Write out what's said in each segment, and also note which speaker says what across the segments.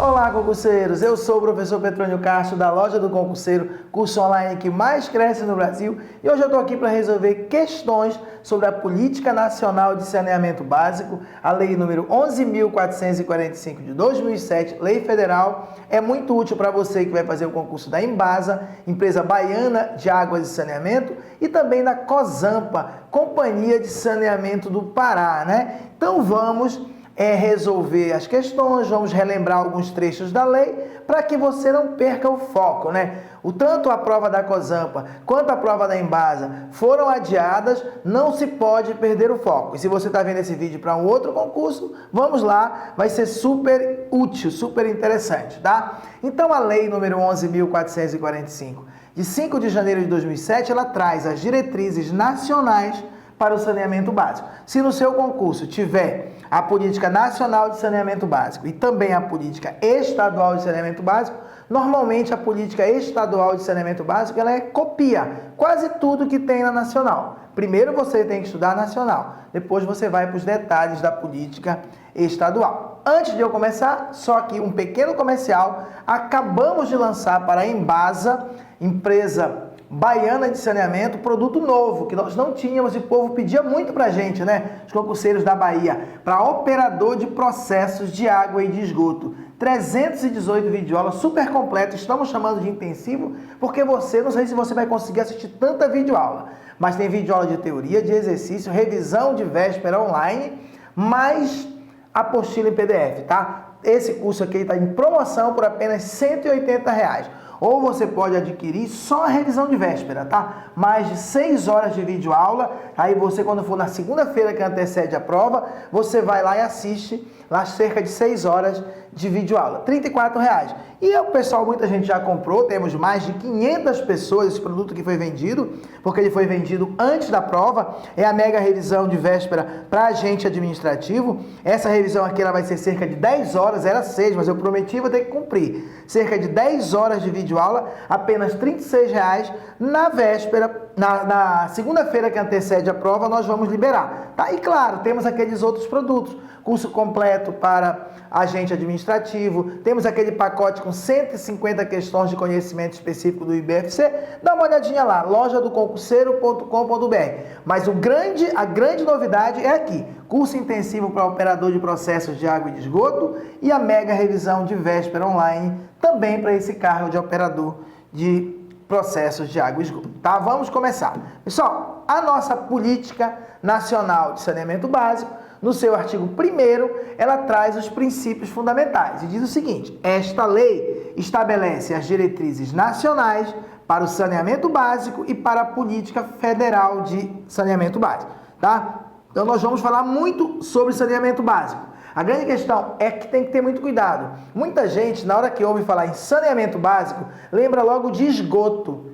Speaker 1: Olá, concurseiros! Eu sou o professor Petrônio Castro, da Loja do Concurseiro, curso online que mais cresce no Brasil, e hoje eu estou aqui para resolver questões sobre a Política Nacional de Saneamento Básico, a Lei número 11.445 de 2007, Lei Federal. É muito útil para você que vai fazer o concurso da Embasa, Empresa Baiana de Águas e Saneamento, e também da Cozampa, Companhia de Saneamento do Pará, né? Então vamos resolver as questões, vamos relembrar alguns trechos da lei para que você não perca o foco, né? Tanto a prova da Cozampa quanto a prova da Embasa foram adiadas, não se pode perder o foco. E se você está vendo esse vídeo para um outro concurso, vamos lá, vai ser super útil, super interessante, tá? Então a lei número 11.445, de 5 de janeiro de 2007, ela traz as diretrizes nacionais para o saneamento básico. Se no seu concurso tiver a Política Nacional de Saneamento Básico e também a Política Estadual de Saneamento Básico, normalmente a Política Estadual de Saneamento Básico ela copia quase tudo que tem na Nacional. Primeiro você tem que estudar a Nacional, depois você vai para os detalhes da Política Estadual. Antes de eu começar, só aqui um pequeno comercial. Acabamos de lançar para a Embasa, empresa Baiana de Saneamento, produto novo, que nós não tínhamos e o povo pedia muito pra gente, né? Os concurseiros da Bahia, para operador de processos de água e de esgoto. 318 videoaulas, super completo, estamos chamando de intensivo, porque não sei se você vai conseguir assistir tanta videoaula, mas tem videoaula de teoria, de exercício, revisão de véspera online, mais apostila em PDF, tá? Esse curso aqui está em promoção por apenas R$180. Ou você pode adquirir só a revisão de véspera, tá? Mais de 6 horas de videoaula. Aí você, quando for na segunda-feira que antecede a prova, você vai lá e assiste lá cerca de 6 horas de videoaula. R$34. E o pessoal, muita gente já comprou, temos mais de 500 pessoas esse produto que foi vendido, porque ele foi vendido antes da prova. É a mega revisão de véspera para agente administrativo. Essa revisão aqui ela vai ser cerca de 10 horas, era 6, mas eu prometi, vou ter que cumprir. Cerca de 10 horas de videoaula, apenas R$36. Na véspera, na segunda-feira que antecede a prova, nós vamos liberar, tá? E claro, temos aqueles outros produtos, curso completo para agente administrativo, temos aquele pacote com 150 questões de conhecimento específico do IBFC, dá uma olhadinha lá, lojadoconcurseiro.com.br. Mas a grande novidade é aqui, curso intensivo para operador de processos de água e de esgoto e a mega revisão de véspera online, também para esse cargo de operador de processos de água e esgoto, tá? Vamos começar. Pessoal, a nossa Política Nacional de Saneamento Básico, no seu artigo 1º, ela traz os princípios fundamentais e diz o seguinte: esta lei estabelece as diretrizes nacionais para o saneamento básico e para a Política Federal de Saneamento Básico, tá? Então nós vamos falar muito sobre saneamento básico. A grande questão é que tem que ter muito cuidado. Muita gente, na hora que ouve falar em saneamento básico, lembra logo de esgoto.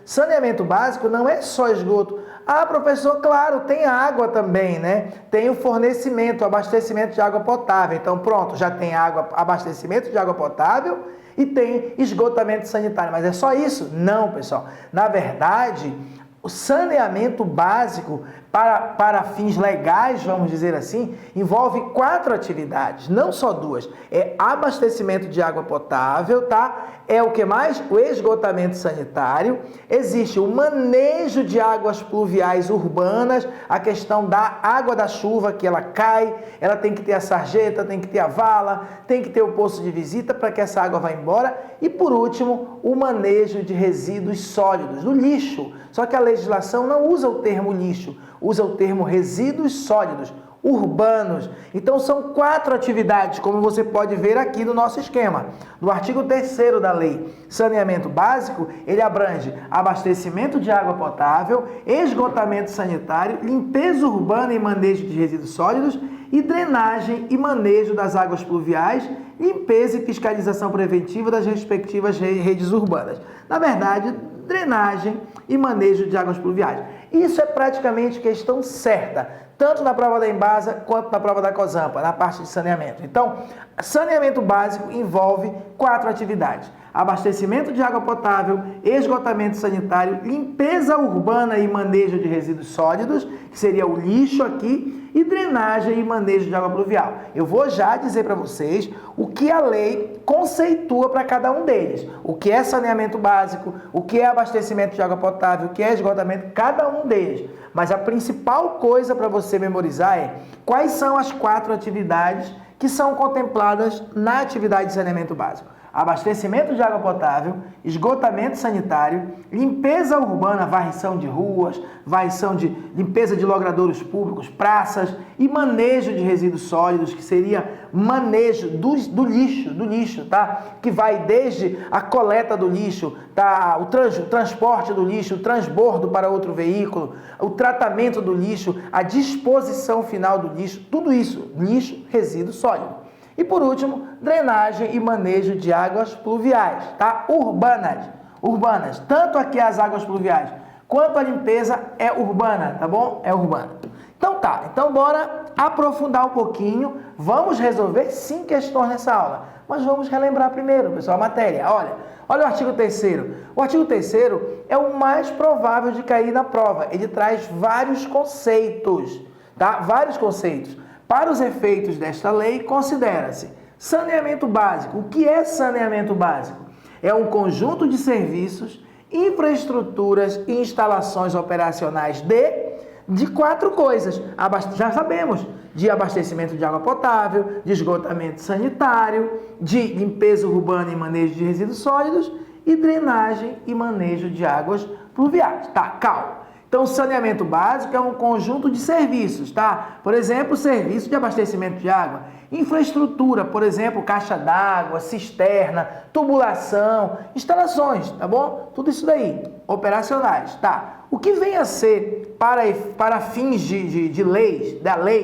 Speaker 1: Saneamento básico não é só esgoto. Ah, professor, claro, tem água também, né? Tem o fornecimento, o abastecimento de água potável. Então, pronto, já tem água, abastecimento de água potável e tem esgotamento sanitário. Mas é só isso? Não, pessoal. Na verdade, o saneamento básico, para fins legais, vamos dizer assim, envolve 4 atividades, não só 2. É abastecimento de água potável, tá? É o que mais? O esgotamento sanitário. Existe o manejo de águas pluviais urbanas, a questão da água da chuva, que ela cai, ela tem que ter a sarjeta, tem que ter a vala, tem que ter o poço de visita para que essa água vá embora. E por último, o manejo de resíduos sólidos, do lixo. Só que a legislação não usa o termo lixo, usa o termo resíduos sólidos, urbanos. Então são 4 atividades, como você pode ver aqui no nosso esquema. No artigo 3º da lei Saneamento Básico, ele abrange abastecimento de água potável, esgotamento sanitário, limpeza urbana e manejo de resíduos sólidos e drenagem e manejo das águas pluviais, limpeza e fiscalização preventiva das respectivas redes urbanas. Na verdade, drenagem e manejo de águas pluviais. Isso é praticamente questão certa. tanto na prova da Embasa quanto na prova da COSAMPA, na parte de saneamento. Então, saneamento básico envolve 4 atividades: abastecimento de água potável, esgotamento sanitário, limpeza urbana e manejo de resíduos sólidos, que seria o lixo aqui, e drenagem e manejo de água pluvial. Eu vou já dizer para vocês o que a lei conceitua para cada um deles. O que é saneamento básico, o que é abastecimento de água potável, o que é esgotamento, cada um deles. Mas a principal coisa para você memorizar é quais são as 4 atividades que são contempladas na atividade de saneamento básico: abastecimento de água potável, esgotamento sanitário, limpeza urbana, varrição de ruas, limpeza de logradouros públicos, praças, e manejo de resíduos sólidos, que seria manejo do lixo, tá? Que vai desde a coleta do lixo, tá? O transporte do lixo, o transbordo para outro veículo, o tratamento do lixo, a disposição final do lixo, tudo isso, lixo, resíduo sólido. E por último, drenagem e manejo de águas pluviais, tá? Urbanas. Tanto aqui as águas pluviais quanto a limpeza é urbana, tá bom? É urbana. Então tá, então bora aprofundar um pouquinho. Vamos resolver 5 questões nessa aula, mas vamos relembrar primeiro, pessoal, a matéria. Olha o artigo 3º. O artigo 3º é o mais provável de cair na prova. Ele traz vários conceitos, tá? Vários conceitos. Para os efeitos desta lei, considera-se saneamento básico. O que é saneamento básico? É um conjunto de serviços, infraestruturas e instalações operacionais de 4 coisas. Já sabemos: de abastecimento de água potável, de esgotamento sanitário, de limpeza urbana e manejo de resíduos sólidos, e drenagem e manejo de águas pluviais. Tá, calma. Então, saneamento básico é um conjunto de serviços, tá? Por exemplo, serviço de abastecimento de água, infraestrutura, por exemplo, caixa d'água, cisterna, tubulação, instalações, tá bom? Tudo isso daí, operacionais, tá? O que vem a ser, para fins de leis,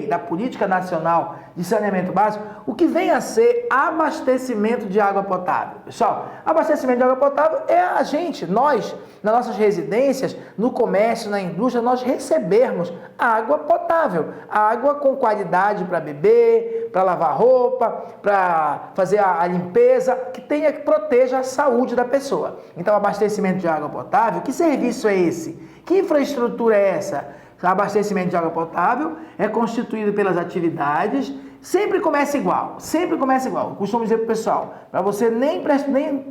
Speaker 1: da Política Nacional de Saneamento Básico, o que vem a ser abastecimento de água potável? Pessoal, abastecimento de água potável é a gente, nós, nas nossas residências, no comércio, na indústria, nós recebermos água potável, água com qualidade para beber, para lavar roupa, para fazer a limpeza, que proteja a saúde da pessoa. Então, abastecimento de água potável, que serviço é esse? Que infraestrutura é essa? O abastecimento de água potável é constituído pelas atividades. Sempre começa igual. Eu costumo dizer para o pessoal, para você nem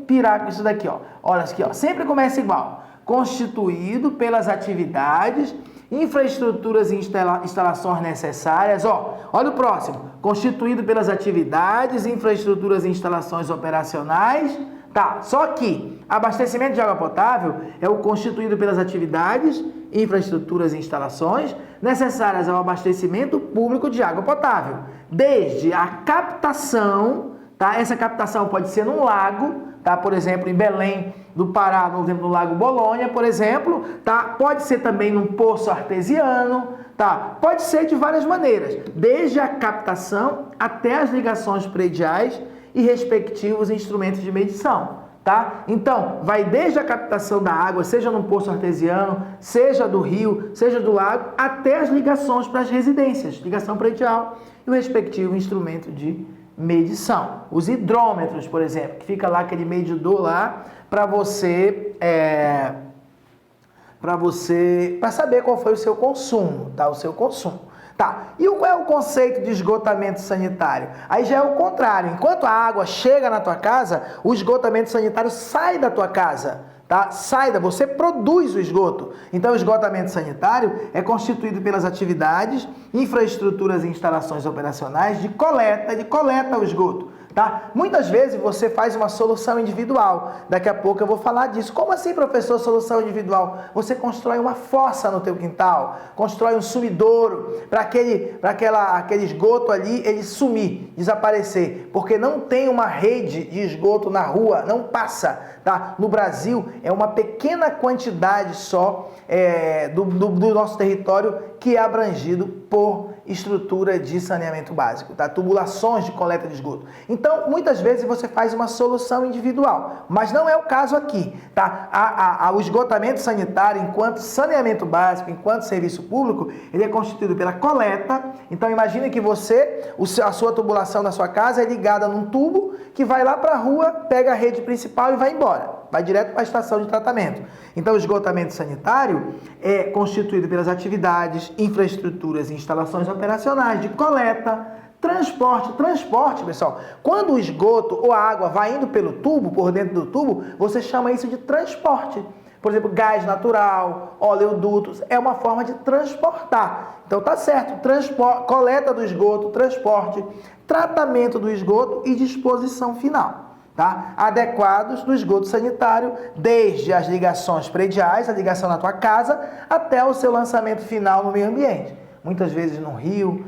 Speaker 1: pirar com isso daqui, ó. Olha aqui, ó. Sempre começa igual. Constituído pelas atividades, infraestruturas e instalações necessárias. Olha o próximo. Constituído pelas atividades, infraestruturas e instalações operacionais. Tá, só que abastecimento de água potável é o constituído pelas atividades, infraestruturas e instalações necessárias ao abastecimento público de água potável, desde a captação, tá? Essa captação pode ser num lago, tá? Por exemplo, em Belém do Pará, no Lago Bolônia, por exemplo, tá? Pode ser também num poço artesiano, tá? Pode ser de várias maneiras, desde a captação até as ligações prediais e respectivos instrumentos de medição, tá? Então, vai desde a captação da água, seja num poço artesiano, seja do rio, seja do lago, até as ligações para as residências, ligação predial e o respectivo instrumento de medição. Os hidrômetros, por exemplo, que fica lá aquele medidor lá para saber qual foi o seu consumo, tá? O seu consumo. Tá, e qual é o conceito de esgotamento sanitário? Aí já é o contrário. Enquanto a água chega na tua casa, o esgotamento sanitário sai da tua casa, tá? Você produz o esgoto. Então, o esgotamento sanitário é constituído pelas atividades, infraestruturas e instalações operacionais de coleta o esgoto. Tá? Muitas vezes você faz uma solução individual. Daqui a pouco eu vou falar disso. Como assim, professor, solução individual? Você constrói uma fossa no teu quintal, constrói um sumidouro para aquele esgoto ali ele sumir, desaparecer, porque não tem uma rede de esgoto na rua, não passa. Tá? No Brasil é uma pequena quantidade só do nosso território que é abrangido por estrutura de saneamento básico, tá? Tubulações de coleta de esgoto. Então, muitas vezes você faz uma solução individual, mas não é o caso aqui, tá? O esgotamento sanitário, enquanto saneamento básico, enquanto serviço público, ele é constituído pela coleta. Então, imagine que a sua tubulação da sua casa é ligada num tubo que vai lá para a rua, pega a rede principal e vai embora. Vai direto para a estação de tratamento. Então, o esgotamento sanitário é constituído pelas atividades, infraestruturas e instalações operacionais de coleta, transporte, pessoal. Quando o esgoto ou a água vai indo pelo tubo, por dentro do tubo, você chama isso de transporte. Por exemplo, gás natural, oleodutos, é uma forma de transportar. Então, tá certo, coleta do esgoto, transporte, tratamento do esgoto e disposição final. Tá? Adequados do esgoto sanitário, desde as ligações prediais, a ligação na tua casa, até o seu lançamento final no meio ambiente. Muitas vezes no rio,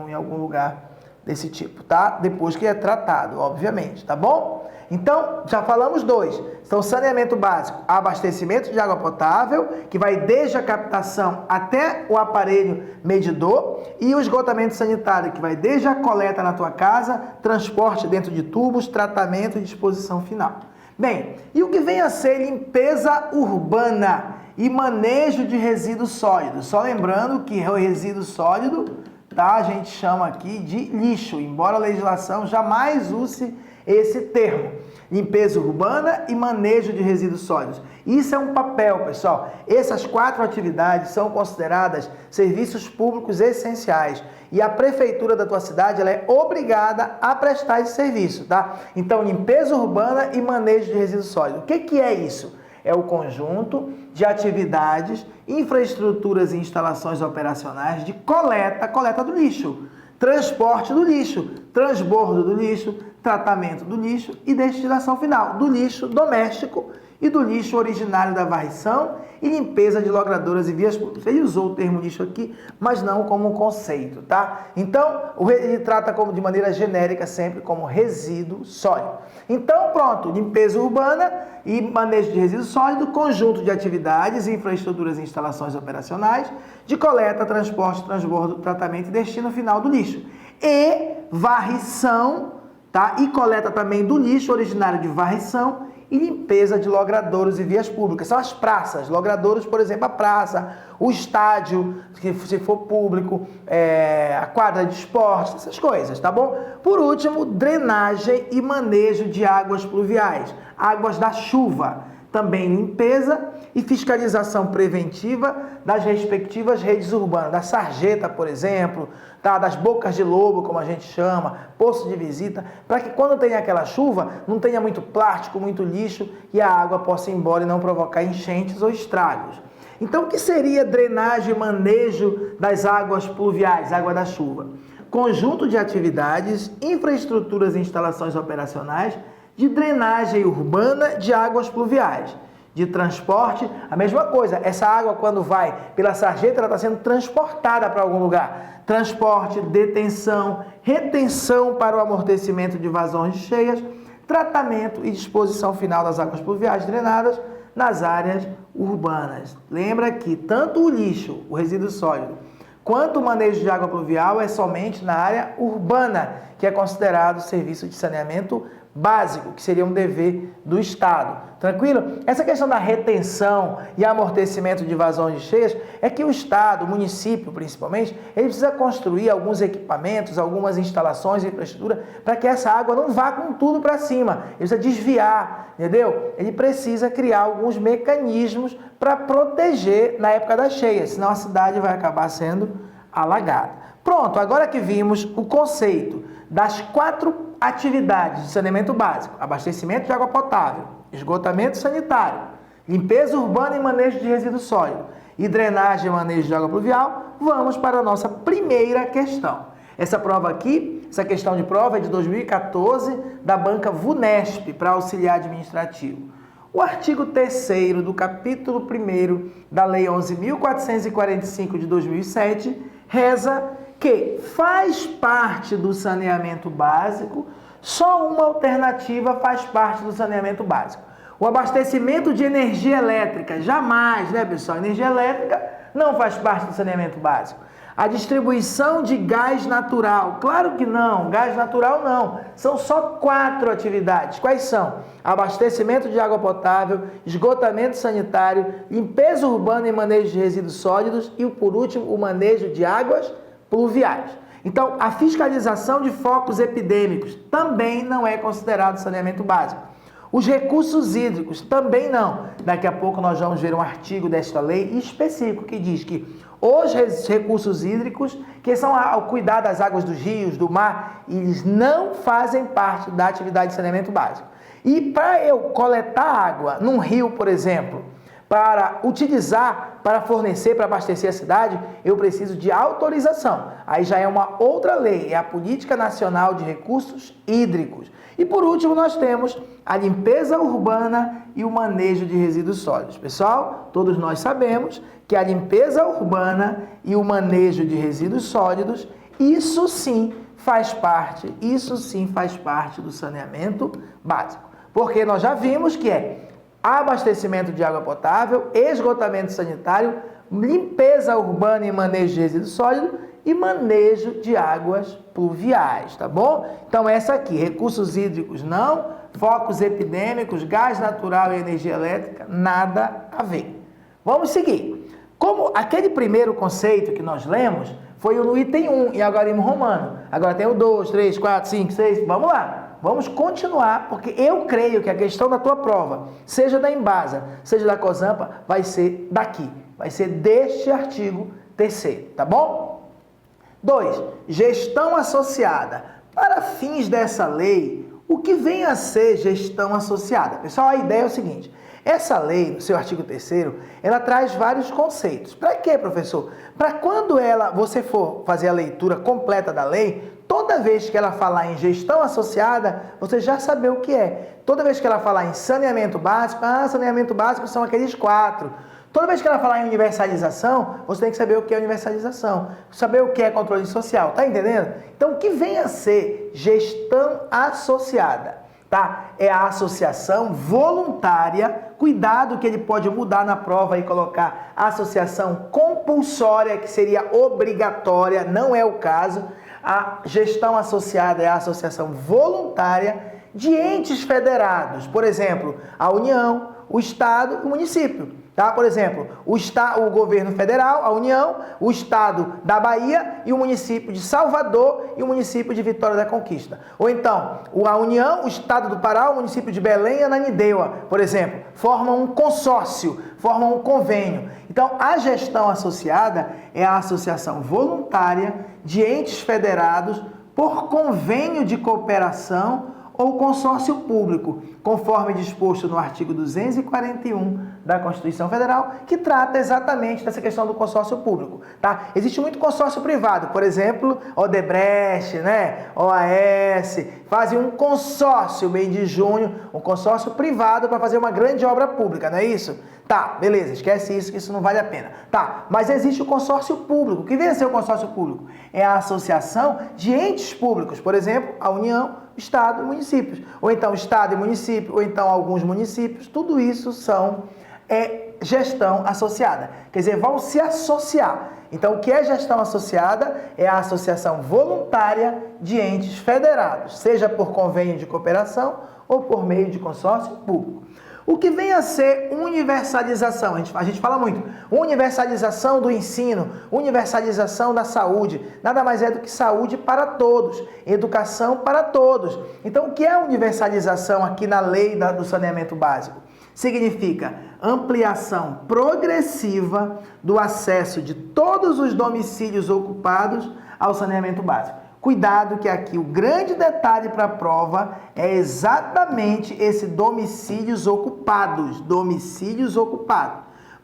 Speaker 1: em algum lugar desse tipo, tá? Depois que é tratado, obviamente, tá bom? Então, já falamos dois. Então, saneamento básico, abastecimento de água potável, que vai desde a captação até o aparelho medidor, e o esgotamento sanitário, que vai desde a coleta na tua casa, transporte dentro de tubos, tratamento e disposição final. Bem, e o que vem a ser limpeza urbana e manejo de resíduos sólidos? Só lembrando que o resíduo sólido, tá, a gente chama aqui de lixo, embora a legislação jamais use esse termo. Limpeza urbana e manejo de resíduos sólidos. Isso é um papel, pessoal. Essas 4 atividades são consideradas serviços públicos essenciais. E a prefeitura da tua cidade, ela é obrigada a prestar esse serviço, tá? Então, limpeza urbana e manejo de resíduos sólidos. O que é isso? É o conjunto de atividades, infraestruturas e instalações operacionais de coleta do lixo, transporte do lixo, transbordo do lixo, tratamento do lixo e destinação final do lixo doméstico e do lixo originário da varrição e limpeza de logradoras e vias públicas. Ele usou o termo lixo aqui, mas não como conceito, tá? Então, ele trata como de maneira genérica sempre como resíduo sólido. Então, pronto, limpeza urbana e manejo de resíduo sólido, conjunto de atividades, infraestruturas e instalações operacionais de coleta, transporte, transbordo, tratamento e destino final do lixo. E varrição, tá? E coleta também do lixo originário de varrição e limpeza de logradouros e vias públicas. São as praças, logradouros, por exemplo, a praça, o estádio, se for público, a quadra de esporte, essas coisas, tá bom? Por último, drenagem e manejo de águas pluviais, águas da chuva. Também limpeza e fiscalização preventiva das respectivas redes urbanas, da sarjeta, por exemplo, tá? Das bocas de lobo, como a gente chama, poço de visita, para que quando tem aquela chuva, não tenha muito plástico, muito lixo e a água possa ir embora e não provocar enchentes ou estragos. Então, o que seria drenagem e manejo das águas pluviais, água da chuva? Conjunto de atividades, infraestruturas e instalações operacionais de drenagem urbana de águas pluviais, de transporte, a mesma coisa, essa água quando vai pela sarjeta, ela está sendo transportada para algum lugar, transporte, detenção, retenção para o amortecimento de vazões cheias, tratamento e disposição final das águas pluviais drenadas nas áreas urbanas. Lembra que tanto o lixo, o resíduo sólido, quanto o manejo de água pluvial é somente na área urbana, que é considerado serviço de saneamento básico, que seria um dever do Estado. Tranquilo? Essa questão da retenção e amortecimento de vazões cheias é que o Estado, o município principalmente, ele precisa construir alguns equipamentos, algumas instalações e infraestrutura para que essa água não vá com tudo para cima. Ele precisa desviar, entendeu? Ele precisa criar alguns mecanismos para proteger na época das cheias, senão a cidade vai acabar sendo alagada. Pronto, agora que vimos o conceito das 4 atividades de saneamento básico, abastecimento de água potável, esgotamento sanitário, limpeza urbana e manejo de resíduo sólido e drenagem e manejo de água pluvial, vamos para a nossa primeira questão. Essa prova aqui, essa questão de prova é de 2014, da banca VUNESP, para auxiliar administrativo. O artigo 3º do capítulo 1º da Lei 11.445 de 2007 reza que faz parte do saneamento básico, só uma alternativa faz parte do saneamento básico. O abastecimento de energia elétrica, jamais, né, pessoal? Energia elétrica não faz parte do saneamento básico. A distribuição de gás natural. Claro que não, gás natural não. São só 4 atividades. Quais são? Abastecimento de água potável, esgotamento sanitário, limpeza urbana e manejo de resíduos sólidos e, por último, o manejo de águas pluviais. Então, a fiscalização de focos epidêmicos também não é considerado saneamento básico. Os recursos hídricos também não. Daqui a pouco nós vamos ver um artigo desta lei específico que diz que os recursos hídricos, que são ao cuidar das águas dos rios, do mar, eles não fazem parte da atividade de saneamento básico. E para eu coletar água num rio, por exemplo, para utilizar, para fornecer, para abastecer a cidade, eu preciso de autorização. Aí já é uma outra lei, é a Política Nacional de Recursos Hídricos. E por último, nós temos a limpeza urbana e o manejo de resíduos sólidos. Pessoal, todos nós sabemos que a limpeza urbana e o manejo de resíduos sólidos, isso sim faz parte do saneamento básico. Porque nós já vimos que é abastecimento de água potável, esgotamento sanitário, limpeza urbana e manejo de resíduos sólidos e manejo de águas pluviais, tá bom? Então essa aqui, recursos hídricos não, focos epidêmicos, gás natural e energia elétrica, nada a ver. Vamos seguir. Como aquele primeiro conceito que nós lemos foi no item 1 em algarismo romano. Agora tem o 2, 3, 4, 5, 6, vamos lá. Vamos continuar, porque eu creio que a questão da tua prova, seja da Embasa, seja da COSAMPA, vai ser daqui. Vai ser deste artigo 3º, tá bom? 2. Gestão associada. Para fins dessa lei, o que vem a ser gestão associada? Pessoal, a ideia é o seguinte. Essa lei, no seu artigo 3º, ela traz vários conceitos. Para quê, professor? Para quando você for fazer a leitura completa da lei, toda vez que ela falar em gestão associada, você já saber o que é. Toda vez que ela falar em saneamento básico, saneamento básico são aqueles 4. Toda vez que ela falar em universalização, você tem que saber o que é universalização, saber o que é controle social, tá entendendo? Então, o que vem a ser gestão associada? Tá? É a associação voluntária, cuidado que ele pode mudar na prova e colocar associação compulsória, que seria obrigatória, não é o caso. A gestão associada é a associação voluntária de entes federados, por exemplo, a União, o Estado e o município. Tá? Por exemplo, o governo federal, a União, o Estado da Bahia e o município de Salvador e o município de Vitória da Conquista. Ou então, a União, o Estado do Pará, o município de Belém e Ananindeua, por exemplo, formam um consórcio, formam um convênio. Então, a gestão associada é a associação voluntária de entes federados por convênio de cooperação ou consórcio público, conforme disposto no artigo 241 da Constituição Federal, que trata exatamente dessa questão do consórcio público. Tá? Existe muito consórcio privado, por exemplo, Odebrecht, OAS, fazem um consórcio, mês de junho, um consórcio privado para fazer uma grande obra pública, não é isso? Tá, beleza, esquece isso, que isso não vale a pena. Tá, mas existe o consórcio público. O que vem a ser o consórcio público? É a associação de entes públicos, por exemplo, a União, Estado e municípios. Ou então Estado e município, ou então alguns municípios, tudo isso são gestão associada. Quer dizer, vão se associar. Então, o que é gestão associada? É a associação voluntária de entes federados, seja por convênio de cooperação ou por meio de consórcio público. O que vem a ser universalização? A gente fala muito. Universalização do ensino, universalização da saúde. Nada mais é do que saúde para todos, educação para todos. Então, o que é universalização aqui na lei do saneamento básico? Significa ampliação progressiva do acesso de todos os domicílios ocupados ao saneamento básico. Cuidado que aqui o grande detalhe para a prova é exatamente esse domicílios ocupados,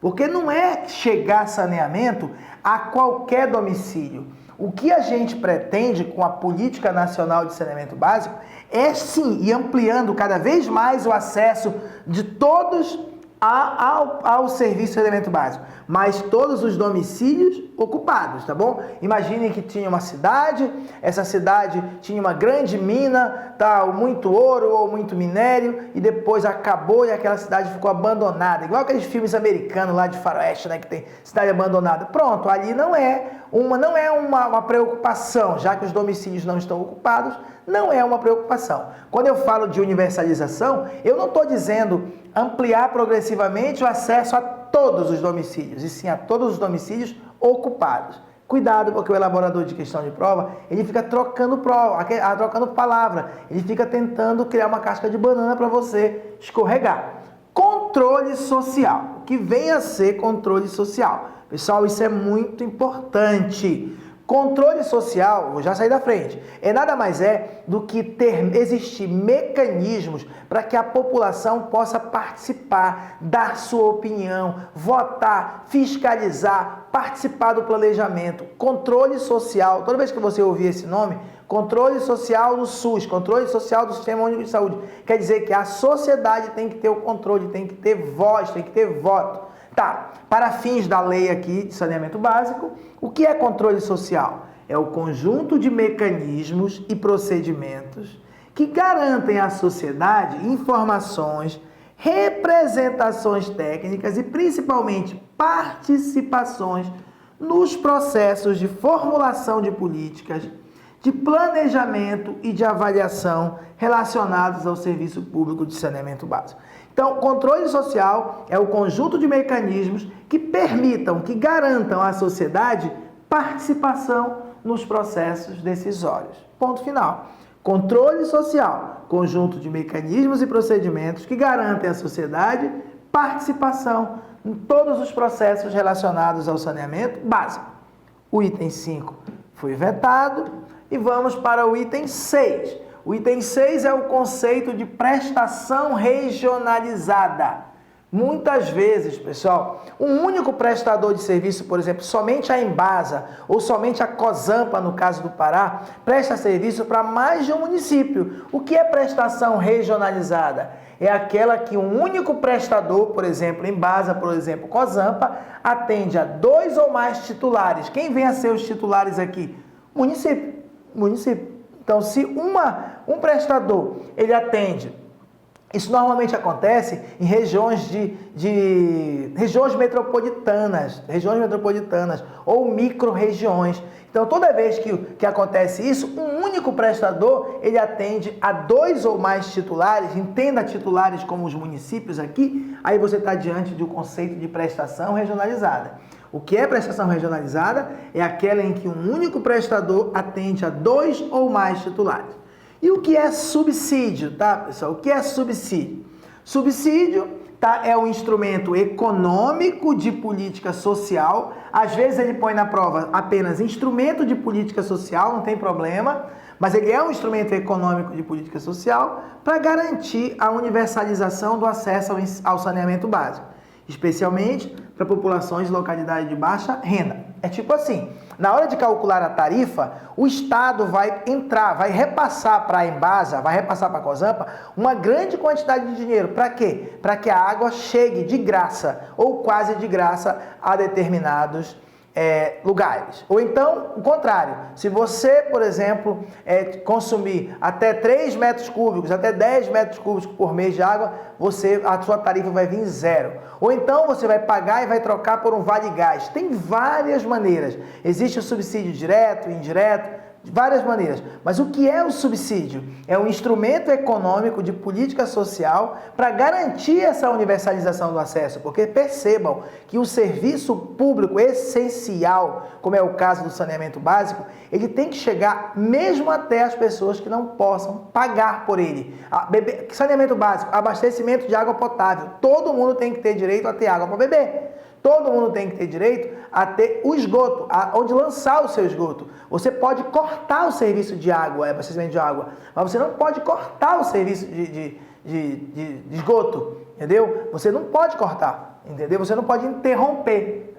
Speaker 1: Porque não é chegar a saneamento a qualquer domicílio. O que a gente pretende com a Política Nacional de Saneamento Básico é sim ir ampliando cada vez mais o acesso de todos ao serviço de saneamento básico, mas todos os domicílios ocupados, tá bom? Imaginem que tinha uma cidade, essa cidade tinha uma grande mina, tal, muito ouro ou muito minério, e depois acabou e aquela cidade ficou abandonada, igual aqueles filmes americanos lá de faroeste, né, que tem cidade abandonada. Pronto, ali não é uma preocupação, já que os domicílios não estão ocupados, não é uma preocupação. Quando eu falo de universalização, eu não estou dizendo ampliar progressivamente o acesso a todos os domicílios, e sim a todos os domicílios ocupados. Cuidado, porque o elaborador de questão de prova, ele fica trocando palavra, ele fica tentando criar uma casca de banana para você escorregar. Controle social, o que vem a ser controle social? Pessoal, isso é muito importante. Controle social, vou já sair da frente, nada mais do que existir mecanismos para que a população possa participar, dar sua opinião, votar, fiscalizar, participar do planejamento. Controle social, toda vez que você ouvir esse nome, controle social do SUS, controle social do Sistema Único de Saúde, quer dizer que a sociedade tem que ter o controle, tem que ter voz, tem que ter voto. Tá, para fins da lei aqui de saneamento básico, o que é controle social? É o conjunto de mecanismos e procedimentos que garantem à sociedade informações, representações técnicas e principalmente participações nos processos de formulação de políticas, de planejamento e de avaliação relacionados ao serviço público de saneamento básico. Então, controle social é o conjunto de mecanismos que permitam, que garantam à sociedade participação nos processos decisórios. Ponto final. Controle social, conjunto de mecanismos e procedimentos que garantem à sociedade participação em todos os processos relacionados ao saneamento básico. O item 5 foi vetado e vamos para o item 6. O item 6 é o conceito de prestação regionalizada. Muitas vezes, pessoal, um único prestador de serviço, por exemplo, somente a Embasa ou somente a Cozampa, no caso do Pará, presta serviço para mais de um município. O que é prestação regionalizada? É aquela que um único prestador, por exemplo, Embasa, por exemplo, Cozampa, atende a 2 ou mais titulares. Quem vem a ser os titulares aqui? Município. Então, se um prestador, ele atende, isso normalmente acontece em regiões regiões metropolitanas ou micro-regiões. Então, toda vez que acontece isso, um único prestador, ele atende a 2 ou mais titulares, entenda titulares como os municípios aqui, aí você está diante do conceito de prestação regionalizada. O que é prestação regionalizada? É aquela em que um único prestador atende a 2 ou mais titulares. E o que é subsídio, tá, pessoal? O que é subsídio? Subsídio, tá, é um instrumento econômico de política social. Às vezes ele põe na prova apenas instrumento de política social, não tem problema, mas ele é um instrumento econômico de política social para garantir a universalização do acesso ao saneamento básico, especialmente para populações de localidade de baixa renda. É tipo assim, na hora de calcular a tarifa, o Estado vai repassar para a Embasa, vai repassar para a Cozampa uma grande quantidade de dinheiro. Para quê? Para que a água chegue de graça ou quase de graça a determinados lugares. Ou então, o contrário, se você, por exemplo, consumir até 3 metros cúbicos, até 10 metros cúbicos por mês de água, a sua tarifa vai vir 0. Ou então você vai pagar e vai trocar por um vale gás. Tem várias maneiras. Existe o subsídio direto, indireto, de várias maneiras. Mas o que é o subsídio? É um instrumento econômico de política social para garantir essa universalização do acesso, porque percebam que o serviço público essencial, como é o caso do saneamento básico, ele tem que chegar mesmo até as pessoas que não possam pagar por ele. Saneamento básico, abastecimento de água potável. Todo mundo tem que ter direito a ter água para beber. Todo mundo tem que ter direito a ter o esgoto, onde lançar o seu esgoto. Você pode cortar o serviço de água, abastecimento de água, mas você não pode cortar o serviço de esgoto, entendeu? Você não pode cortar, entendeu? Você não pode interromper.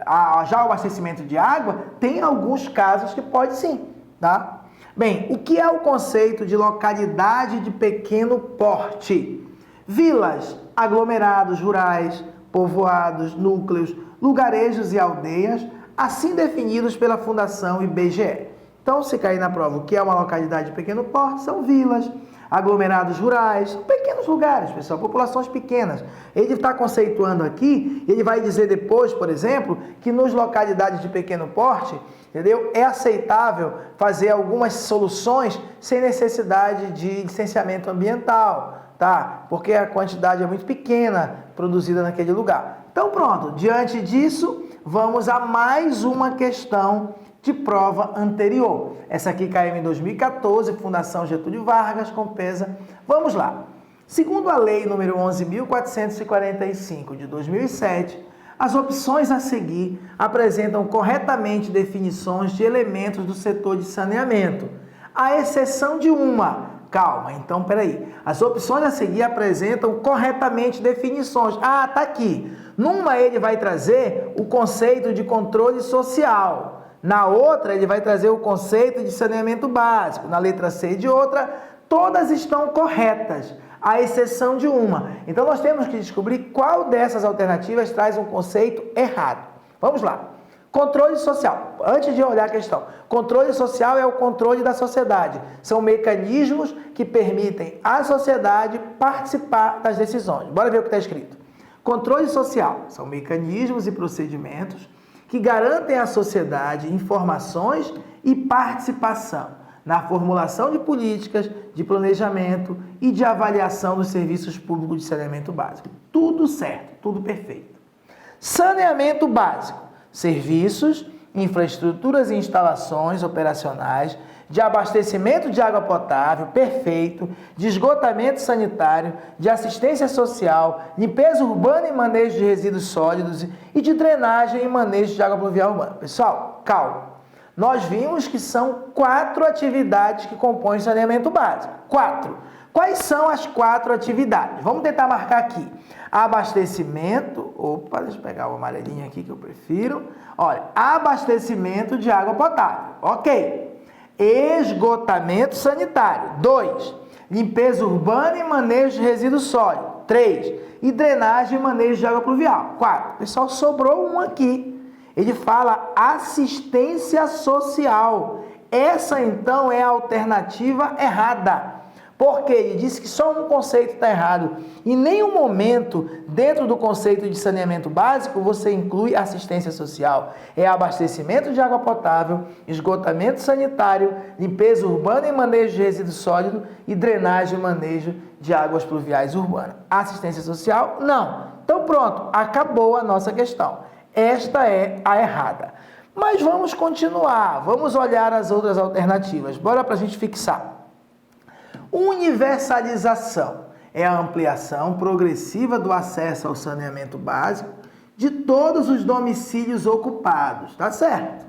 Speaker 1: Já o abastecimento de água, tem alguns casos que pode sim, tá? Bem, o que é o conceito de localidade de pequeno porte? Vilas, aglomerados rurais, povoados, núcleos, lugarejos e aldeias, assim definidos pela Fundação IBGE. Então, se cair na prova o que é uma localidade de pequeno porte, são vilas, aglomerados rurais, são pequenos lugares, pessoal, populações pequenas. Ele está conceituando aqui, ele vai dizer depois, por exemplo, que nas localidades de pequeno porte, entendeu? É aceitável fazer algumas soluções sem necessidade de licenciamento ambiental, tá? Porque a quantidade é muito pequena produzida naquele lugar. Então, pronto, diante disso, vamos a mais uma questão de prova anterior. Essa aqui caiu em 2014, Fundação Getúlio Vargas, Compesa. Vamos lá. Segundo a Lei nº 11.445, de 2007, as opções a seguir apresentam corretamente definições de elementos do setor de saneamento, à exceção de uma. Calma, então, peraí. As opções a seguir apresentam corretamente definições. Ah, tá aqui. Numa ele vai trazer o conceito de controle social. Na outra, ele vai trazer o conceito de saneamento básico. Na letra C de outra, todas estão corretas, à exceção de uma. Então, nós temos que descobrir qual dessas alternativas traz um conceito errado. Vamos lá. Controle social. Antes de olhar a questão, controle social é o controle da sociedade. São mecanismos que permitem à sociedade participar das decisões. Bora ver o que está escrito. Controle social são mecanismos e procedimentos que garantem à sociedade informações e participação na formulação de políticas, de planejamento e de avaliação dos serviços públicos de saneamento básico. Tudo certo, tudo perfeito. Saneamento básico, serviços, infraestruturas e instalações operacionais de abastecimento de água potável, perfeito, de esgotamento sanitário, de assistência social, limpeza urbana e manejo de resíduos sólidos e de drenagem e manejo de água pluvial urbana. Pessoal, calma. Nós vimos que são 4 atividades que compõem o saneamento básico. 4. Quais são as 4 atividades? Vamos tentar marcar aqui. Abastecimento, deixa eu pegar o amarelinho aqui que eu prefiro. Olha, abastecimento de água potável. Ok. Esgotamento sanitário. 2. Limpeza urbana e manejo de resíduos sólidos. 3. E drenagem e manejo de água pluvial. 4. Pessoal, sobrou um aqui. Ele fala assistência social. Essa, então, é a alternativa errada. Porque ele disse que só um conceito está errado. Em nenhum momento, dentro do conceito de saneamento básico, você inclui assistência social. É abastecimento de água potável, esgotamento sanitário, limpeza urbana e manejo de resíduos sólidos e drenagem e manejo de águas pluviais urbanas. Assistência social? Não. Então pronto, acabou a nossa questão. Esta é a errada. Mas vamos continuar, vamos olhar as outras alternativas. Bora para a gente fixar. Universalização é a ampliação progressiva do acesso ao saneamento básico de todos os domicílios ocupados, tá certo?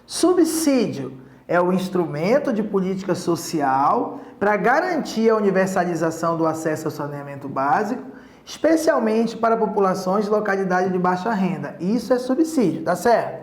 Speaker 1: Subsídio é o instrumento de política social para garantir a universalização do acesso ao saneamento básico, especialmente para populações de localidade de baixa renda. Isso é subsídio, tá certo?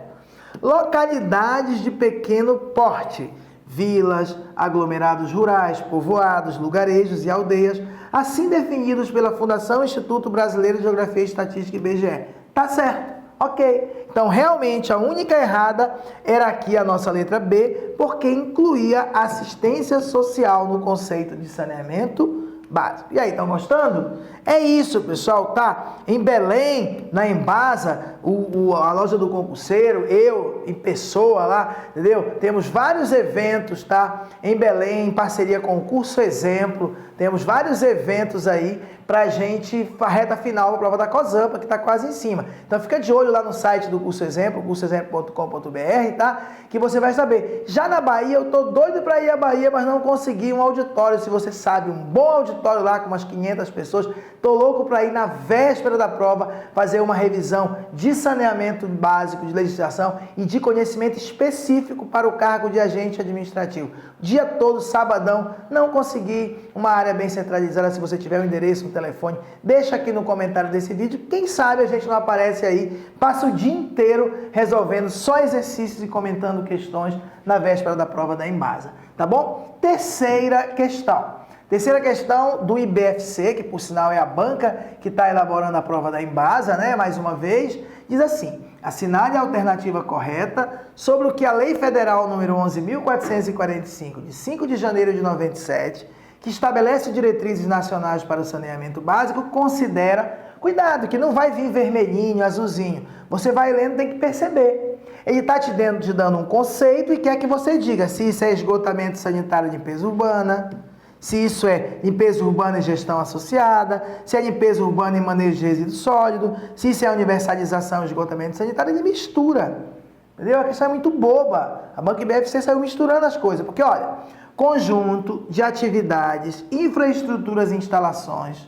Speaker 1: Localidades de pequeno porte, vilas, aglomerados rurais, povoados, lugarejos e aldeias, assim definidos pela Fundação Instituto Brasileiro de Geografia e Estatística IBGE. Tá certo? Ok. Então, realmente, a única errada era aqui a nossa letra B, porque incluía assistência social no conceito de saneamento básico. E aí, estão gostando? É isso, pessoal, tá? Em Belém, na Embasa, a loja do concurseiro, eu em pessoa lá, entendeu? Temos vários eventos, tá? Em Belém, em parceria com o Curso Exemplo, temos vários eventos aí pra gente, a reta final da prova da COSAMPA, que tá quase em cima. Então fica de olho lá no site do Curso Exemplo, cursoexemplo.com.br, tá? Que você vai saber. Já na Bahia, eu tô doido pra ir à Bahia, mas não consegui um auditório, se você sabe, um bom auditório lá com umas 500 pessoas. Tô louco para ir na véspera da prova fazer uma revisão de saneamento básico, de legislação e de conhecimento específico para o cargo de agente administrativo. Dia todo, sabadão, não consegui uma área bem centralizada. Se você tiver um endereço, um telefone, deixa aqui no comentário desse vídeo. Quem sabe a gente não aparece aí, passa o dia inteiro resolvendo só exercícios e comentando questões na véspera da prova da Embasa, tá bom? Terceira questão. Terceira questão do IBFC, que por sinal é a banca que está elaborando a prova da Embasa, né? Mais uma vez, diz assim: assinale a alternativa correta sobre o que a Lei Federal número 11.445, de 5 de janeiro de 97, que estabelece diretrizes nacionais para o saneamento básico, considera. Cuidado, que não vai vir vermelhinho, azulzinho. Você vai lendo, tem que perceber. Ele está te dando um conceito e quer que você diga se isso é esgotamento sanitário de limpeza urbana, se isso é limpeza urbana e gestão associada, se é limpeza urbana e manejo de resíduo sólido, se isso é universalização e esgotamento sanitário. Ele mistura. Entendeu? A questão é muito boba. A Banca IBFC saiu misturando as coisas. Porque, olha, conjunto de atividades, infraestruturas e instalações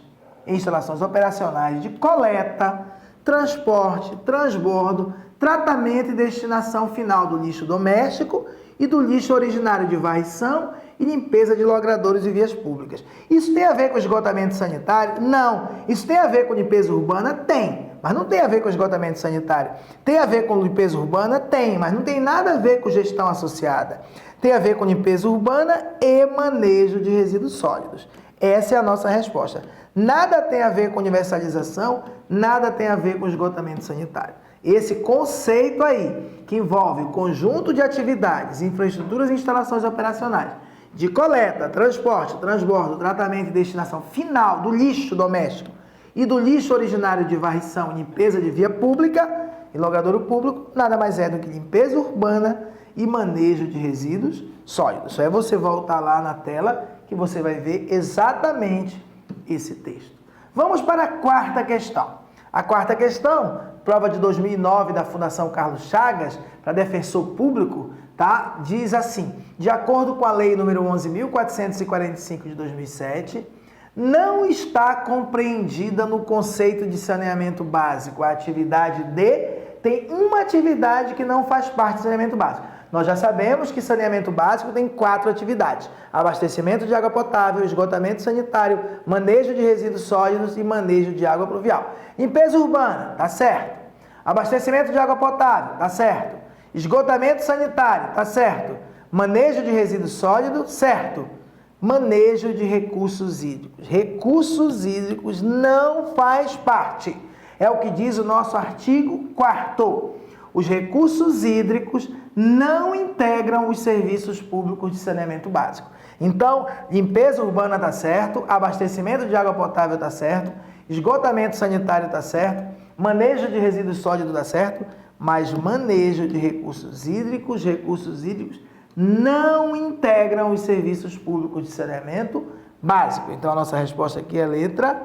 Speaker 1: operacionais de coleta, transporte, transbordo, tratamento e destinação final do lixo doméstico e do lixo originário de varrição e limpeza de logradouros e vias públicas. Isso tem a ver com esgotamento sanitário? Não. Isso tem a ver com limpeza urbana? Tem. Mas não tem a ver com esgotamento sanitário. Tem a ver com limpeza urbana? Tem. Mas não tem nada a ver com gestão associada. Tem a ver com limpeza urbana e manejo de resíduos sólidos. Essa é a nossa resposta. Nada tem a ver com universalização, nada tem a ver com esgotamento sanitário. Esse conceito aí, que envolve o conjunto de atividades, infraestruturas e instalações operacionais, de coleta, transporte, transbordo, tratamento e destinação final do lixo doméstico e do lixo originário de varrição e limpeza de via pública e logradouro público, nada mais é do que limpeza urbana e manejo de resíduos sólidos. Só é você voltar lá na tela que você vai ver exatamente esse texto. Vamos para a quarta questão. A quarta questão, prova de 2009 da Fundação Carlos Chagas, para defensor público, tá? Diz assim: de acordo com a Lei número 11.445 de 2007, não está compreendida no conceito de saneamento básico a atividade de... Tem uma atividade que não faz parte do saneamento básico. Nós já sabemos que saneamento básico tem 4 atividades: abastecimento de água potável, esgotamento sanitário, manejo de resíduos sólidos e manejo de água pluvial. Limpeza urbana, tá certo. Abastecimento de água potável, tá certo. Esgotamento sanitário, tá certo. Manejo de resíduos sólidos, certo. Manejo de recursos hídricos. Recursos hídricos não faz parte. É o que diz o nosso artigo 4º. Os recursos hídricos não integram os serviços públicos de saneamento básico. Então, limpeza urbana está certo, abastecimento de água potável está certo, esgotamento sanitário está certo, manejo de resíduos sólidos está certo, mas manejo de recursos hídricos não integram os serviços públicos de saneamento básico. Então, a nossa resposta aqui é a letra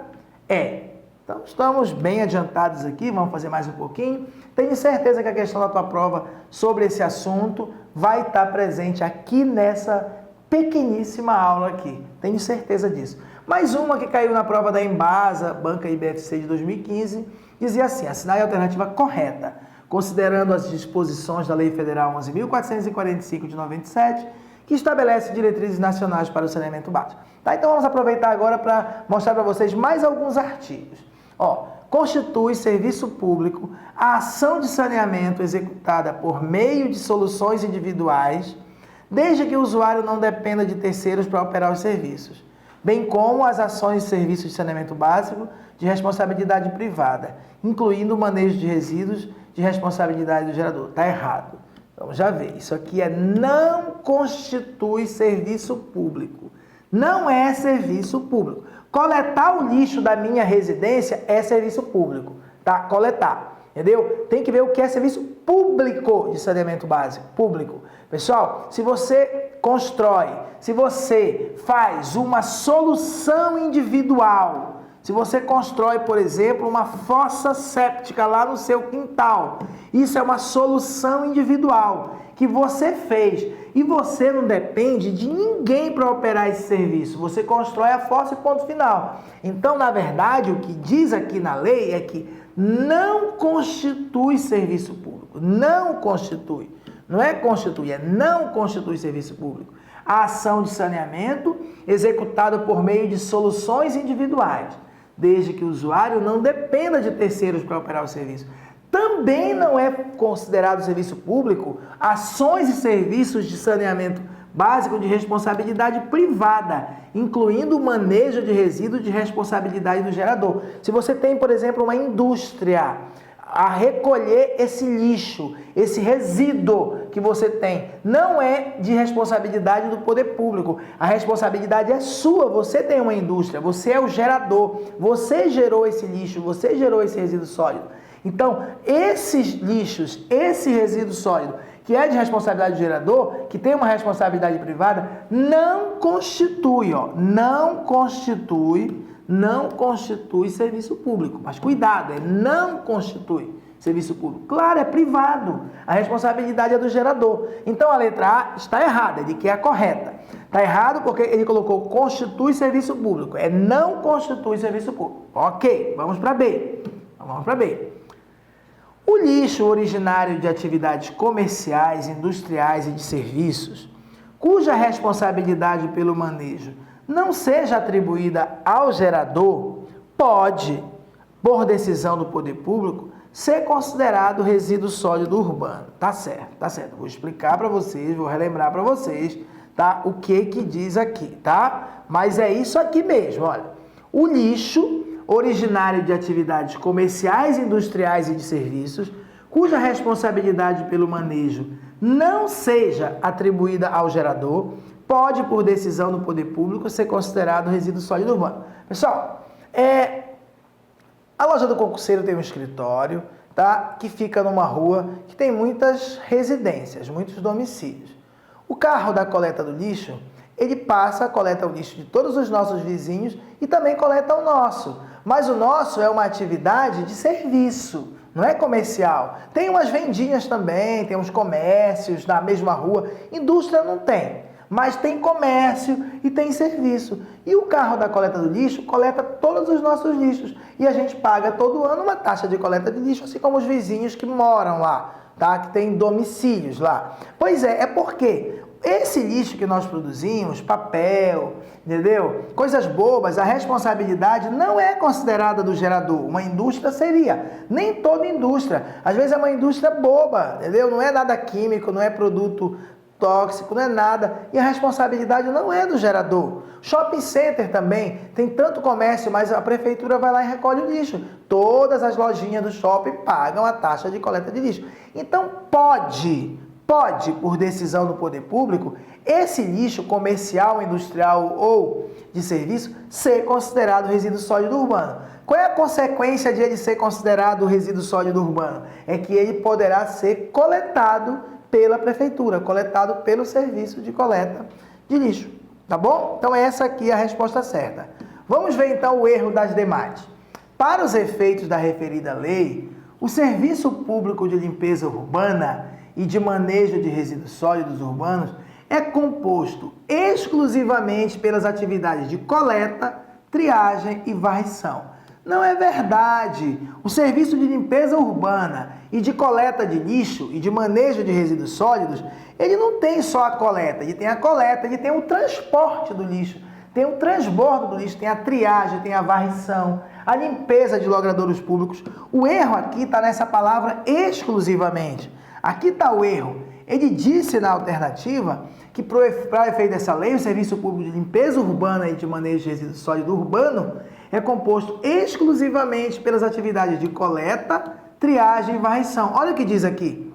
Speaker 1: E. Então, estamos bem adiantados aqui, vamos fazer mais um pouquinho. Tenho certeza que a questão da tua prova sobre esse assunto vai estar presente aqui nessa pequeníssima aula aqui. Tenho certeza disso. Mais uma que caiu na prova da Embasa, Banca IBFC de 2015, dizia assim: assinale a alternativa correta, considerando as disposições da Lei Federal 11.445 de 97, que estabelece diretrizes nacionais para o saneamento básico. Tá? Então, vamos aproveitar agora para mostrar para vocês mais alguns artigos. Constitui serviço público a ação de saneamento executada por meio de soluções individuais, desde que o usuário não dependa de terceiros para operar os serviços, bem como as ações de serviços de saneamento básico de responsabilidade privada, incluindo o manejo de resíduos de responsabilidade do gerador. Está errado. Vamos já ver. Isso aqui não constitui serviço público. Não é serviço público. Coletar o lixo da minha residência é serviço público, tá? Coletar, entendeu? Tem que ver o que é serviço público de saneamento básico, público. Pessoal, se você constrói, se você faz uma solução individual, se você constrói, por exemplo, uma fossa séptica lá no seu quintal, isso é uma solução individual que você fez e você não depende de ninguém para operar esse serviço. Você constrói a fossa e ponto final. Então, na verdade, o que diz aqui na lei é que não constitui serviço público. Não constitui. Não é constitui, é não constitui serviço público. A ação de saneamento executada por meio de soluções individuais, desde que o usuário não dependa de terceiros para operar o serviço. Também não é considerado serviço público ações e serviços de saneamento básico de responsabilidade privada, incluindo o manejo de resíduos de responsabilidade do gerador. Se você tem, por exemplo, uma indústria a recolher esse lixo, esse resíduo que você tem, não é de responsabilidade do poder público. A responsabilidade é sua. Você tem uma indústria, você é o gerador, você gerou esse lixo, você gerou esse resíduo sólido. Então, esses lixos, esse resíduo sólido, que é de responsabilidade do gerador, que tem uma responsabilidade privada, não constitui serviço público. Mas cuidado, não constitui serviço público. Claro, é privado. A responsabilidade é do gerador. Então a letra A está errada, de que é a correta. Está errado porque ele colocou constitui serviço público. Não constitui serviço público. Ok, vamos para B. O lixo originário de atividades comerciais, industriais e de serviços, cuja responsabilidade pelo manejo não seja atribuída ao gerador, pode, por decisão do poder público, ser considerado resíduo sólido urbano. Tá certo. Vou explicar para vocês, vou relembrar para vocês, tá? O que diz aqui, tá? Mas é isso aqui mesmo, olha. O lixo originário de atividades comerciais, industriais e de serviços, cuja responsabilidade pelo manejo não seja atribuída ao gerador, pode, por decisão do poder público, ser considerado resíduo sólido urbano. Pessoal, a loja do concurseiro tem um escritório, tá? Que fica numa rua que tem muitas residências, muitos domicílios. O carro da coleta do lixo, ele passa, coleta o lixo de todos os nossos vizinhos e também coleta o nosso. Mas o nosso é uma atividade de serviço, não é comercial. Tem umas vendinhas também, tem uns comércios na mesma rua. Indústria não tem, mas tem comércio e tem serviço. E o carro da coleta do lixo coleta todos os nossos lixos. E a gente paga todo ano uma taxa de coleta de lixo, assim como os vizinhos que moram lá, tá? Que tem domicílios lá. Pois é porque esse lixo que nós produzimos, papel, entendeu? Coisas bobas, a responsabilidade não é considerada do gerador. Uma indústria seria. Nem toda indústria. Às vezes é uma indústria boba, entendeu? Não é nada químico, não é produto tóxico, não é nada. E a responsabilidade não é do gerador. Shopping center também. Tem tanto comércio, mas a prefeitura vai lá e recolhe o lixo. Todas as lojinhas do shopping pagam a taxa de coleta de lixo. Então pode, por decisão do poder público, esse lixo comercial, industrial ou de serviço ser considerado resíduo sólido urbano. Qual é a consequência de ele ser considerado resíduo sólido urbano? É que ele poderá ser coletado pela prefeitura, coletado pelo serviço de coleta de lixo. Tá bom? Então essa aqui é a resposta certa. Vamos ver então o erro das demais. Para os efeitos da referida lei, o serviço público de limpeza urbana e de manejo de resíduos sólidos urbanos é composto exclusivamente pelas atividades de coleta, triagem e varrição. Não é verdade. O serviço de limpeza urbana e de coleta de lixo e de manejo de resíduos sólidos, ele não tem só a coleta, ele tem a coleta, ele tem o transporte do lixo, tem o transbordo do lixo, tem a triagem, tem a varrição, a limpeza de logradouros públicos. O erro aqui está nessa palavra exclusivamente. Aqui está o erro. Ele disse na alternativa que, para efeito dessa lei, o serviço público de limpeza urbana e de manejo de resíduos sólidos urbano é composto exclusivamente pelas atividades de coleta, triagem e varrição. Olha o que diz aqui.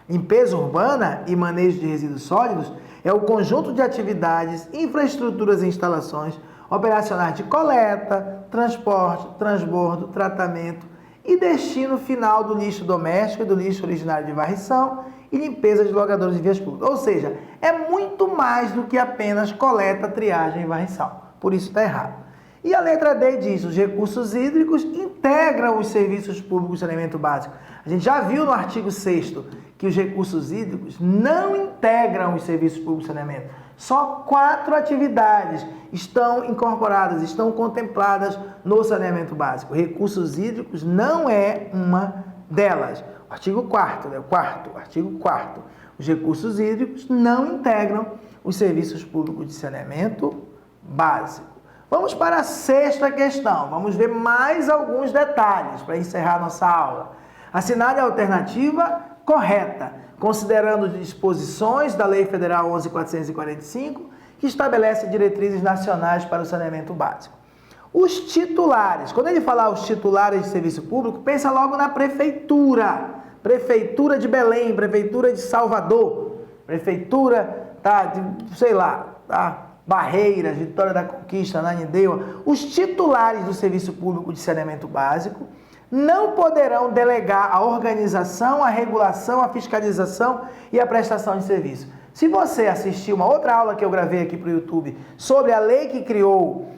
Speaker 1: Limpeza urbana e manejo de resíduos sólidos é o conjunto de atividades, infraestruturas e instalações operacionais de coleta, transporte, transbordo, tratamento e destino final do lixo doméstico e do lixo originário de varrição e limpeza de logradouros e vias públicas. Ou seja, é muito mais do que apenas coleta, triagem e varrição. Por isso está errado. E a letra D diz, os recursos hídricos integram os serviços públicos de saneamento básico. A gente já viu no artigo 6º que os recursos hídricos não integram os serviços públicos de saneamento. Só 4 atividades estão incorporadas, estão contempladas no saneamento básico. Recursos hídricos não é uma delas. Artigo 4º, né? Artigo 4º. Os recursos hídricos não integram os serviços públicos de saneamento básico. Vamos para a 6ª questão. Vamos ver mais alguns detalhes para encerrar nossa aula. Assinale a alternativa correta, considerando disposições da Lei Federal 11.445, que estabelece diretrizes nacionais para o saneamento básico. Os titulares, quando ele falar os titulares de serviço público, pensa logo na prefeitura. Prefeitura de Belém, prefeitura de Salvador, prefeitura, Barreiras, Vitória da Conquista, Ananindeua. Os titulares do serviço público de saneamento básico não poderão delegar a organização, a regulação, a fiscalização e a prestação de serviço. Se você assistir uma outra aula que eu gravei aqui para o YouTube sobre a lei que criou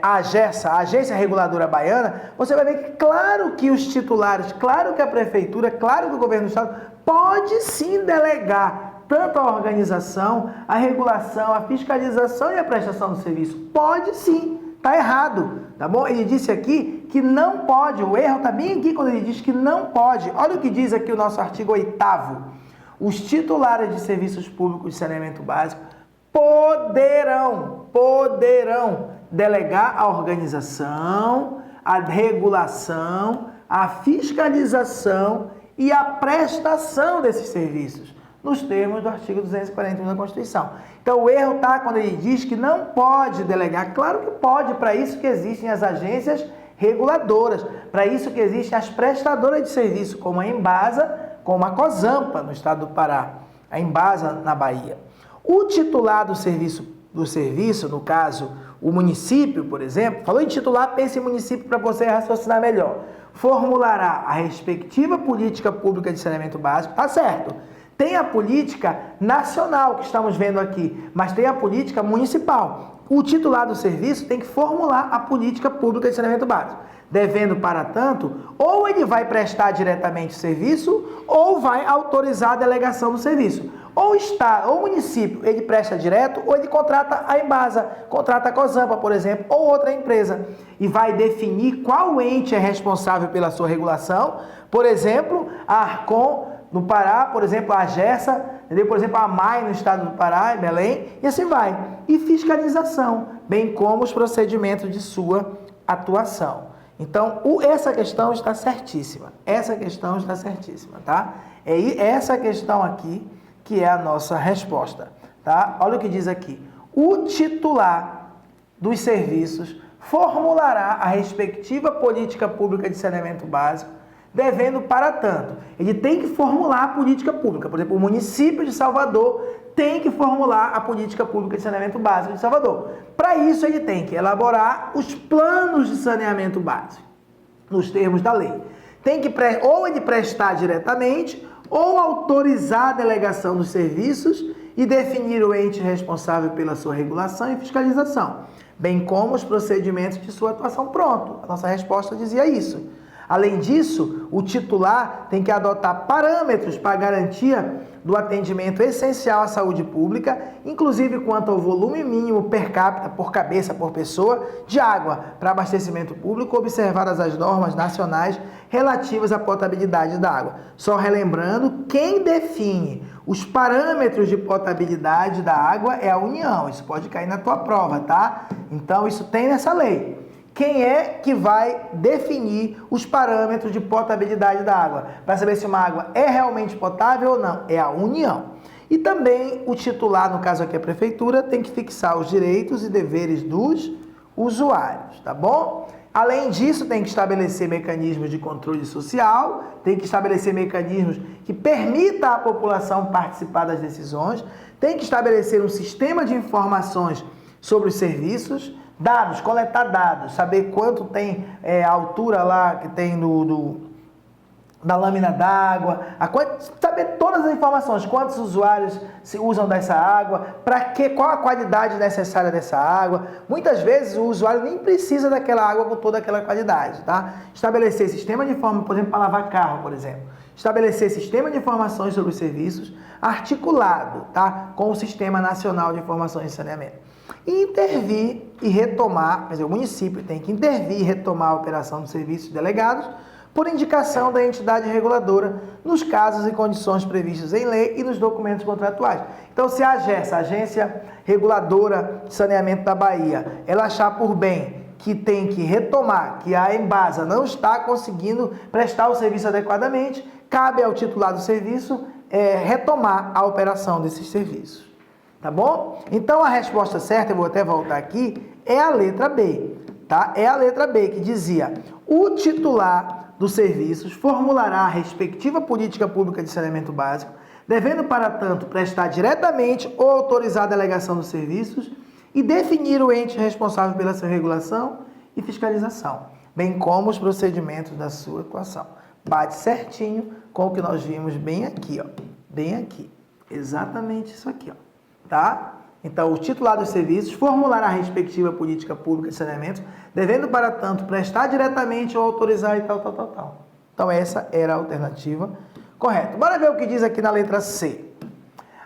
Speaker 1: a AGERSA, a Agência Reguladora Baiana, você vai ver que claro que os titulares, claro que a prefeitura, claro que o governo do estado pode sim delegar tanto a organização, a regulação, a fiscalização e a prestação do serviço. Pode sim, está errado, tá bom? Ele disse aqui que não pode, o erro está bem aqui quando ele diz que não pode. Olha o que diz aqui o nosso artigo 8º. Os titulares de serviços públicos de saneamento básico poderão delegar a organização, a regulação, a fiscalização e a prestação desses serviços, nos termos do artigo 241 da Constituição. Então, o erro está quando ele diz que não pode delegar. Claro que pode, para isso que existem as agências reguladoras, para isso que existem as prestadoras de serviço, como a Embasa, como a COSAMPA, no estado do Pará, a Embasa, na Bahia. O titular do serviço, no caso, o município, por exemplo, falou em titular, pense em município para você raciocinar melhor, formulará a respectiva política pública de saneamento básico, tá certo? Tem a política nacional que estamos vendo aqui, mas tem a política municipal. O titular do serviço tem que formular a política pública de saneamento básico. Devendo, para tanto, ou ele vai prestar diretamente o serviço, ou vai autorizar a delegação do serviço. Ou o município, ele presta direto, ou ele contrata a Embasa, contrata a COSAMPA, por exemplo, ou outra empresa. E vai definir qual ente é responsável pela sua regulação. Por exemplo, a Arcon, no Pará, por exemplo, a AGERSA, entendeu? Por exemplo, a AMAI no estado do Pará, em Belém, e assim vai. E fiscalização, bem como os procedimentos de sua atuação. Então, essa questão está certíssima. Essa questão está certíssima, tá? É essa questão aqui que é a nossa resposta, tá? Olha o que diz aqui. O titular dos serviços formulará a respectiva política pública de saneamento básico, devendo, para tanto, ele tem que formular a política pública. Por exemplo, o município de Salvador tem que formular a política pública de saneamento básico de Salvador. Para isso, ele tem que elaborar os planos de saneamento básico, nos termos da lei. Tem que ou ele prestar diretamente, ou autorizar a delegação dos serviços e definir o ente responsável pela sua regulação e fiscalização, bem como os procedimentos de sua atuação. Pronto, a nossa resposta dizia isso. Além disso, o titular tem que adotar parâmetros para garantia do atendimento essencial à saúde pública, inclusive quanto ao volume mínimo per capita, por cabeça, por pessoa, de água para abastecimento público, observadas as normas nacionais relativas à potabilidade da água. Só relembrando, quem define os parâmetros de potabilidade da água é a União. Isso pode cair na tua prova, tá? Então, isso tem nessa lei. Quem é que vai definir os parâmetros de potabilidade da água? Para saber se uma água é realmente potável ou não? É a União. E também o titular, no caso aqui a prefeitura, tem que fixar os direitos e deveres dos usuários, tá bom? Além disso, tem que estabelecer mecanismos de controle social, tem que estabelecer mecanismos que permitam à população participar das decisões, tem que estabelecer um sistema de informações sobre os serviços, dados, coletar dados, saber quanto tem a altura lá que tem da lâmina d'água, saber todas as informações, quantos usuários se usam dessa água, qual a qualidade necessária dessa água. Muitas vezes o usuário nem precisa daquela água com toda aquela qualidade, tá? Estabelecer sistema de informação, por exemplo, para lavar carro, por exemplo. Estabelecer sistema de informações sobre os serviços articulado, tá? Com o Sistema Nacional de Informações de Saneamento. E intervir e retomar, quer dizer, o município tem que intervir e retomar a operação dos serviços delegados por indicação da entidade reguladora nos casos e condições previstos em lei e nos documentos contratuais. Então, se a AGERSA, a Agência Reguladora de Saneamento da Bahia, ela achar por bem que tem que retomar, que a Embasa não está conseguindo prestar o serviço adequadamente, cabe ao titular do serviço retomar a operação desses serviços. Tá bom? Então, a resposta certa, eu vou até voltar aqui, é a letra B. Tá? É a letra B, que dizia: o titular dos serviços formulará a respectiva política pública de saneamento básico, devendo, para tanto, prestar diretamente ou autorizar a delegação dos serviços e definir o ente responsável pela sua regulação e fiscalização, bem como os procedimentos da sua atuação. Bate certinho com o que nós vimos bem aqui, ó. Bem aqui. Exatamente isso aqui, ó. Tá? Então, o titular dos serviços formulará a respectiva política pública de saneamento, devendo, para tanto, prestar diretamente ou autorizar e tal. Então, essa era a alternativa correta. Bora ver o que diz aqui na letra C.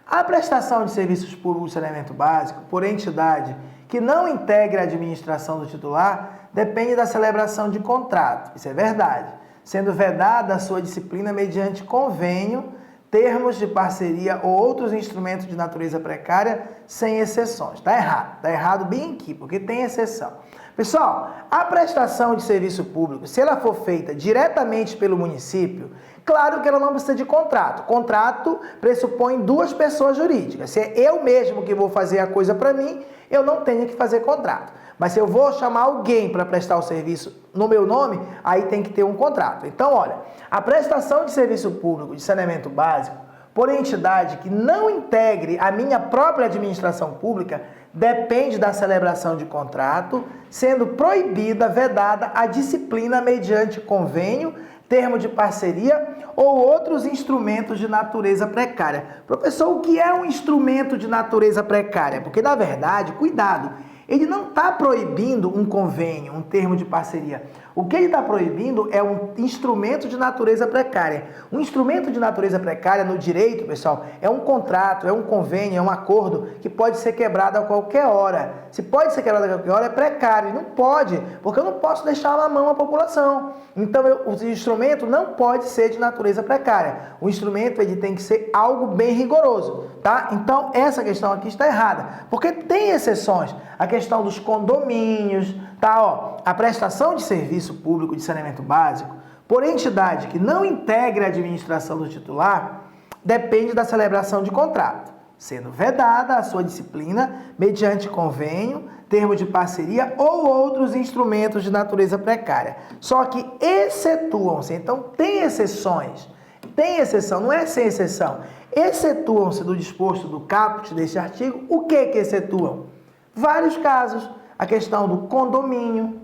Speaker 1: A prestação de serviços públicos de saneamento básico por entidade que não integre a administração do titular depende da celebração de contrato. Isso é verdade. Sendo vedada a sua disciplina mediante convênio, termos de parceria ou outros instrumentos de natureza precária, sem exceções. Está errado. Está errado bem aqui, porque tem exceção. Pessoal, a prestação de serviço público, se ela for feita diretamente pelo município, claro que ela não precisa de contrato. Contrato pressupõe duas pessoas jurídicas. Se é eu mesmo que vou fazer a coisa para mim, eu não tenho que fazer contrato. Mas se eu vou chamar alguém para prestar o serviço no meu nome, aí tem que ter um contrato. Então, olha, a prestação de serviço público de saneamento básico por entidade que não integre a minha própria administração pública depende da celebração de contrato, sendo proibida, vedada a disciplina mediante convênio, termo de parceria ou outros instrumentos de natureza precária. Professor, o que é um instrumento de natureza precária? Porque, na verdade, cuidado, ele não está proibindo um convênio, um termo de parceria. O que ele está proibindo é um instrumento de natureza precária. Um instrumento de natureza precária no direito, pessoal, é um contrato, é um convênio, é um acordo que pode ser quebrado a qualquer hora. Se pode ser quebrado a qualquer hora, é precário. Não pode, porque eu não posso deixar na mão a população. Então, o instrumento não pode ser de natureza precária. O instrumento ele tem que ser algo bem rigoroso, tá? Então, essa questão aqui está errada, porque tem exceções. A questão dos condomínios, tá? Ó, a prestação de serviço público de saneamento básico por entidade que não integre a administração do titular depende da celebração de contrato, sendo vedada a sua disciplina mediante convênio, termo de parceria ou outros instrumentos de natureza precária. Só que excetuam-se, então tem exceções, tem exceção, não é sem exceção, excetuam-se do disposto do caput deste artigo. O que excetuam? Vários casos, a questão do condomínio,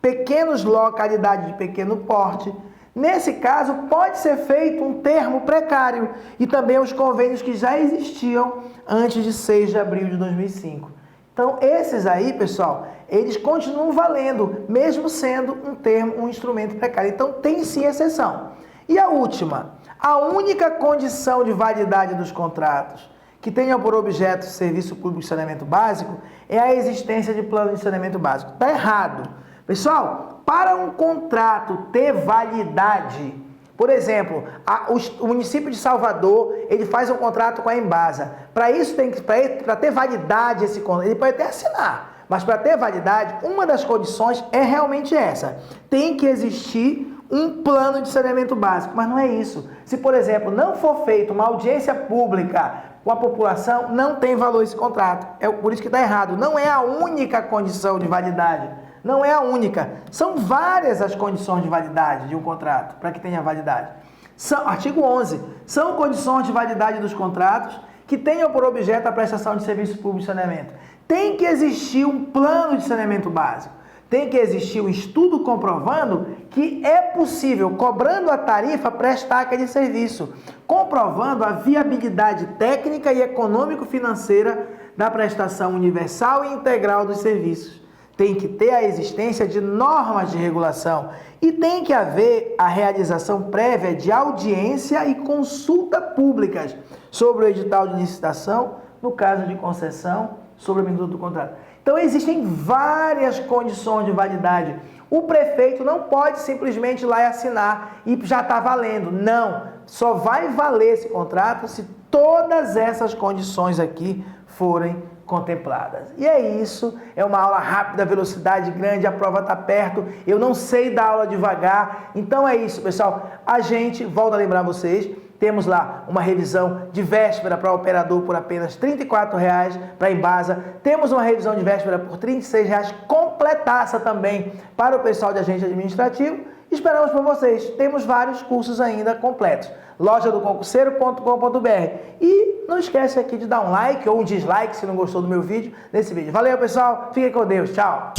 Speaker 1: pequenas localidades de pequeno porte. Nesse caso, pode ser feito um termo precário e também os convênios que já existiam antes de 6 de abril de 2005. Então, esses aí, pessoal, eles continuam valendo, mesmo sendo um termo, um instrumento precário. Então, tem sim exceção. E a última, a única condição de validade dos contratos que tenham por objeto serviço público de saneamento básico é a existência de plano de saneamento básico. Está errado. Pessoal, para um contrato ter validade, por exemplo, o município de Salvador, ele faz um contrato com a Embasa. Para ter validade esse contrato, ele pode até assinar, mas para ter validade, uma das condições é realmente essa. Tem que existir um plano de saneamento básico, mas não é isso. Se, por exemplo, não for feita uma audiência pública com a população, não tem valor esse contrato. É por isso que está errado. Não é a única condição de validade. Não é a única. São várias as condições de validade de um contrato para que tenha validade. Artigo 11. São condições de validade dos contratos que tenham por objeto a prestação de serviço público de saneamento. Tem que existir um plano de saneamento básico. Tem que existir um estudo comprovando que é possível, cobrando a tarifa, prestar aquele serviço, comprovando a viabilidade técnica e econômico-financeira da prestação universal e integral dos serviços. Tem que ter a existência de normas de regulação e tem que haver a realização prévia de audiência e consulta públicas sobre o edital de licitação, no caso de concessão, sobre a minuta do contrato. Então, existem várias condições de validade. O prefeito não pode simplesmente ir lá e assinar e já está valendo. Não, só vai valer esse contrato se todas essas condições aqui forem contempladas. E é isso, é uma aula rápida, velocidade grande, a prova está perto, eu não sei dar aula devagar, então é isso, pessoal. A gente, volta a lembrar vocês, temos lá uma revisão de véspera para operador por apenas R$ 34,00 para a Embasa. Temos uma revisão de véspera por R$ 36,00, completaça também para o pessoal de agente administrativo. Esperamos por vocês. Temos vários cursos ainda completos. lojadoconcurseiro.com.br. E não esquece aqui de dar um like ou um dislike se não gostou do meu vídeo, nesse vídeo. Valeu, pessoal. Fiquem com Deus. Tchau.